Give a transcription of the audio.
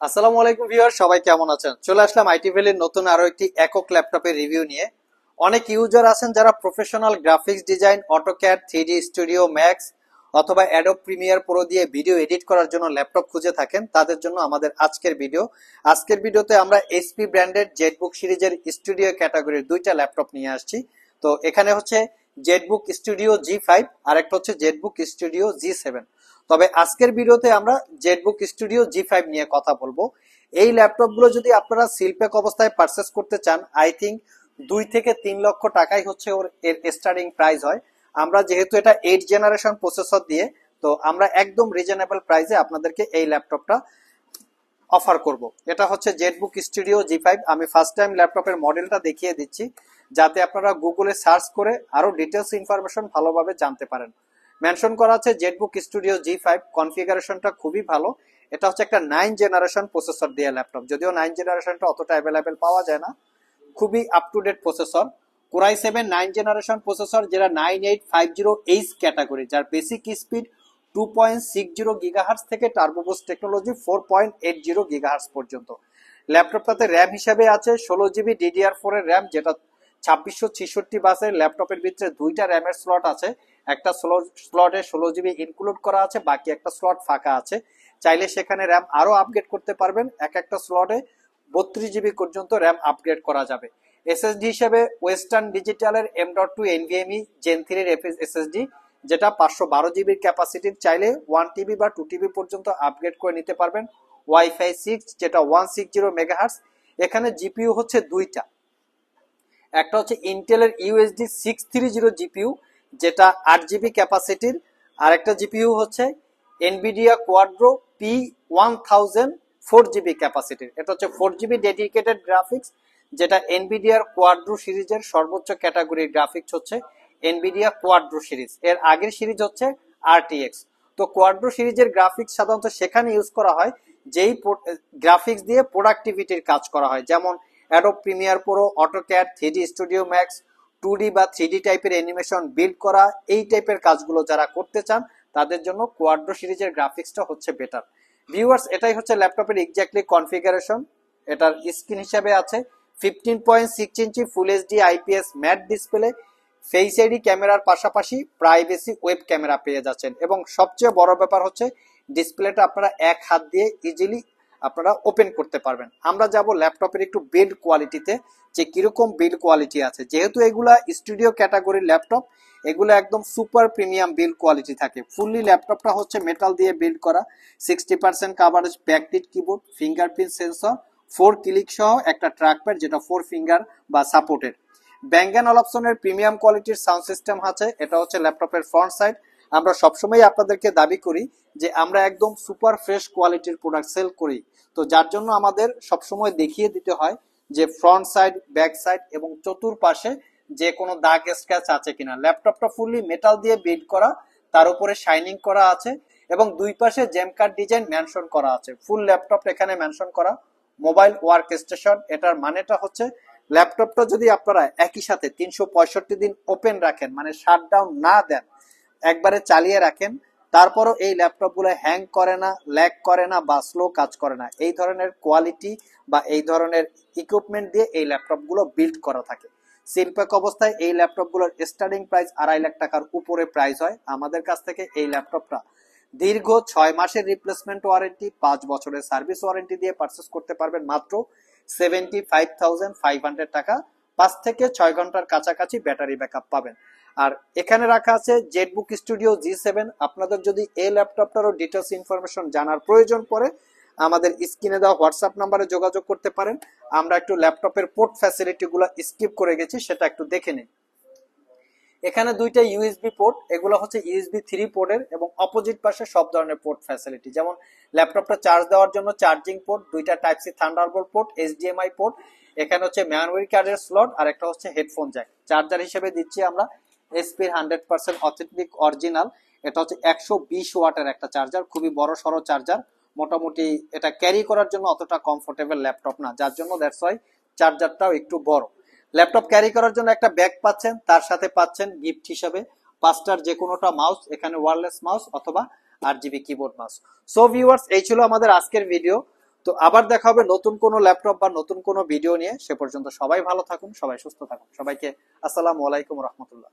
আসসালামু আলাইকুম ভিউয়ার, সবাই কেমন আছেন? চলে আসলাম আইটি ভ্যালির নতুন আরো একটি একক ল্যাপটপের রিভিউ নিয়ে। অনেক ইউজার আছেন যারা professional graphics design, AutoCAD, 3D studio max অথবা অ্যাডোব প্রিমিয়ার প্রো দিয়ে ভিডিও এডিট করার জন্য ল্যাপটপ খুঁজে থাকেন। তাদের জন্য আমাদের আজকের ভিডিওতে আমরা এইচপি ব্র্যান্ডেড জেটবুক সিরিজের স্টুডিও ক্যাটাগরির দুইটা ল্যাপটপ নিয়ে আসছি। তো এখানে হচ্ছে জেটবুক স্টুডিও G5 আর একটা হচ্ছে জেটবুক স্টুডিও G7। তবে আজকের ভিডিওতে আমরা জেটবুক স্টুডিও G5 নিয়ে কথা বলবো। এই ল্যাপটপগুলো যদি আপনারা সিলপ্যাক অবস্থায় পারচেস করতে চান, আই থিঙ্ক 2 থেকে 3 লক্ষ টাকাই হচ্ছে এর স্টার্টিং প্রাইস হয়। আমরা যেহেতু এটা 8 জেনারেশন প্রসেসর দিয়ে, তো আমরা একদম রিজনেবল প্রাইসে আপনাদেরকে এই ল্যাপটপটা অফার করব। এটা হচ্ছে জেটবুক স্টুডিও G5। আমি ফার্স্ট টাইম ল্যাপটপের মডেলটা দেখিয়ে দিচ্ছি যাতে আপনারা গুগলে সার্চ করে আরো ডিটেলস ইনফরমেশন ভালোভাবে জানতে পারেন। মেনশন করা আছে জেটবুক স্টুডিও G5, কনফিগারেশনটা খুবই ভালো। এটা হচ্ছে একটা 9 জেনারেশন প্রসেসর দিয়ে ল্যাপটপ, যদিও 9 জেনারেশনটা অতটা অ্যাভেলেবেল পাওয়া যায় না। খুবই up to date processor, core i 7 9 generation processor, যেটা 9850H ক্যাটাগরি, যার বেসিক স্পিড 2.60 গিগাহার্টজ থেকে টার্বো বুস্ট টেকনোলজি 4.80 গিগাহার্টজ পর্যন্ত। ল্যাপটপটাতে র্যাম হিসাবে আছে 16 জিবি DDR4 এর র্যাম, যেটা 2666 বাসের ল্যাপটপের ভিতরে দুইটা র্যামের স্লট আছে। একটা স্লটে 16 জিবি ইনক্লুড করা আছে, বাকি একটা স্লট ফাঁকা আছে। চাইলে সেখানে র্যাম আরো আপগ্রেড করতে পারবেন। একটা স্লটে 32 জিবি পর্যন্ত র্যাম আপগ্রেড করা যাবে। এসএসডি হিসেবে ওয়েস্টার্ন ডিজিটালের M.2 NVMe Gen 3 এর এসএসডি, যেটা 512 জিবির ক্যাপাসিটির, চাইলে 1 TB বা 2 TB পর্যন্ত আপগ্রেড করে নিতে পারবেন। ওয়াইফাই 6, যেটা 160 মেগাহার্টজ। এখানে জিপিইউ হচ্ছে দুইটা, একটা হচ্ছে ইন্টেলের USD 630 জিপিইউ, যেটা 8 জিবি ক্যাপাসিটির। আর একটা জিপিইউ হচ্ছে এনভিডিয়া কোয়াড্রো P1000 4 জিবি ক্যাপাসিটির। এটা হচ্ছে 4 জিবি ডেডিকেটেড গ্রাফিক্স, যেটা এনভিডিয়ার কোয়াড্রো সিরিজের সর্বোচ্চ ক্যাটাগরির গ্রাফিক্স হচ্ছে এনভিডিয়া কোয়াড্রো সিরিজ। এর আগের সিরিজ হচ্ছে RTX। তো কোয়াড্রো সিরিজের গ্রাফিক্স সাধারণত সেখানে ইউজ করা হয় যেই গ্রাফিক্স দিয়ে প্রোডাক্টিভিটির কাজ করা হয়, যেমন Adobe Premiere Pro, AutoCAD, 3D studio max, 2D বা 3D টাইপের অ্যানিমেশন বিল্ড করা, এই টাইপের কাজগুলো যারা করতে চান তাদের জন্য কোয়াড্রো সিরিজের গ্রাফিক্সটা হচ্ছে বেটার। ভিউয়ার্স, এটাই হচ্ছে ল্যাপটপের এক্স্যাক্টলি কনফিগারেশন। এটার স্ক্রিন হিসাবে আছে 15.6 inch full HD IPS matte display, face ID ক্যামেরার পাশাপাশি প্রাইভেসি ওয়েব ক্যামেরা পেয়ে যাচ্ছেন, এবং সবচেয়ে বড় ব্যাপার হচ্ছে ডিসপ্লেটা আপনারা এক হাত দিয়ে ইজিলি আপনারা ওপেন করতে পারবেন। আমরা যাব ল্যাপটপের একটু বিল্ড কোয়ালিটিতে, যে কিরকম বিল্ড কোয়ালিটি আছে। যেহেতু এগুলা স্টুডিও ক্যাটাগরির ল্যাপটপ, এগুলো একদম সুপার প্রিমিয়াম বিল্ড কোয়ালিটি থাকে। ফুললি ল্যাপটপটা হচ্ছে মেটাল দিয়ে বিল্ড করা, 60% coverage backlit keyboard, fingerprint sensor, 4 click সহ একটা ট্র্যাকপ্যাড যেটা 4 ফিঙ্গার বা সাপোর্টেড। ব্যাং অ্যান্ড অলপসনের প্রিমিয়াম কোয়ালিটির সাউন্ড সিস্টেম আছে। এটা হচ্ছে ল্যাপটপের ফ্রন্ট সাইড। আমরা সবসময় আপনাদেরকে দাবি করি যে আমরা একদম সুপার ফ্রেশ কোয়ালিটির প্রোডাক্ট সেল করি, তো যার জন্য আমাদের সবসময় দেখিয়ে দিতে হয় যে ফ্রন্ট সাইড, ব্যাক সাইড এবং চতুর্পাশে যে কোনো দাগ স্ক্র্যাচ আছে কিনা। ল্যাপটপটা ফুললি মেটাল দিয়ে বিল্ড করা, তার উপরে শাইনিং করা আছে, এবং দুই পাশে জেম কাট ডিজাইন মেনশন করা আছে। ফুল ল্যাপটপ এখানে মেনশন করা মোবাইল ওয়ার্ক স্টেশন। এটার মানেটা হচ্ছে ল্যাপটপটা যদি আপনারা একই সাথে 365 দিন ওপেন রাখেন, মানে শাটডাউন না দেন, একবারে চালিয়ে রাখেন, তারপরও এই ল্যাপটপগুলো হ্যাং করে না, ল্যাগ করে না বা স্লো কাজ করে না। এই ধরনের কোয়ালিটি বা এই ধরনের ইকুইপমেন্ট দিয়ে এই ল্যাপটপগুলো বিল্ড করা থাকে। সিলপ্যাক অবস্থায় এই ল্যাপটপগুলোর স্টার্টিং প্রাইস 2.5 লাখ টাকার উপরে প্রাইস হয়। আমাদের কাছ থেকে এই ল্যাপটপটা দীর্ঘ 6 মাসের রিপ্লেসমেন্ট ওয়ারেন্টি, 5 বছরের সার্ভিস ওয়ারেন্টি দিয়ে পারচেস করতে পারবেন মাত্র 75,500 টাকা। 5 থেকে 6 ঘন্টার কাছাকাছি ব্যাটারি ব্যাকআপ পাবেন। আর এখানে রাখা আছে জেটবুক স্টুডিও G7। আপনাদের যদি এই ল্যাপটপটারও ডিটেলস ইনফরমেশন জানার প্রয়োজন পড়ে, আমাদের স্ক্রিনে দেওয়া হোয়াটসঅ্যাপ নাম্বারে যোগাযোগ করতে পারেন। আমরা একটু ল্যাপটপের পোর্ট ফ্যাসিলিটিগুলো স্কিপ করে গেছি, সেটা একটু দেখে নিন। এখানে দুইটা ইউএসবি পোর্ট, এগুলো হচ্ছে USB 3 পোর্টের, এবং অপোজিট পাশে সব ধরনের পোর্ট ফ্যাসিলিটি, যেমন ল্যাপটপটা চার্জ দেওয়ার জন্য চার্জিং পোর্ট, দুইটা type C Thunderbolt port, HDMI port, এখানে হচ্ছে মেমোরি কার্ডের স্লট, আর একটা হচ্ছে হেডফোন জ্যাক। চার্জার হিসেবে দিচ্ছি আমরা HP 100% অথেন্টিক অরিজিনাল। এটা হচ্ছে 120 ওয়াটের একটা চার্জার, খুবই বড় সড়ো চার্জার। মোটামুটি এটা ক্যারি করার জন্য অতটা কমফোর্টেবল ল্যাপটপ না, যার জন্য দ্যাটস ওয়াই চার্জারটাও একটু বড়। ল্যাপটপ ক্যারি করার জন্য একটা ব্যাগ পাচ্ছেন, তার সাথে পাচ্ছেন গিফট হিসেবে 5টার যে কোনোটা মাউস, এখানে ওয়্যারলেস মাউস অথবা 8 GB keyboard mouse. So viewers, এই ছিল আমাদের আজকের ভিডিও। তো আবার দেখা হবে নতুন কোনো ল্যাপটপ বা নতুন কোনো ভিডিও নিয়ে। সে পর্যন্ত সবাই ভালো থাকুন, সবাই সুস্থ থাকুন। সবাইকে আসসালামু আলাইকুম রহমতুল্লাহ।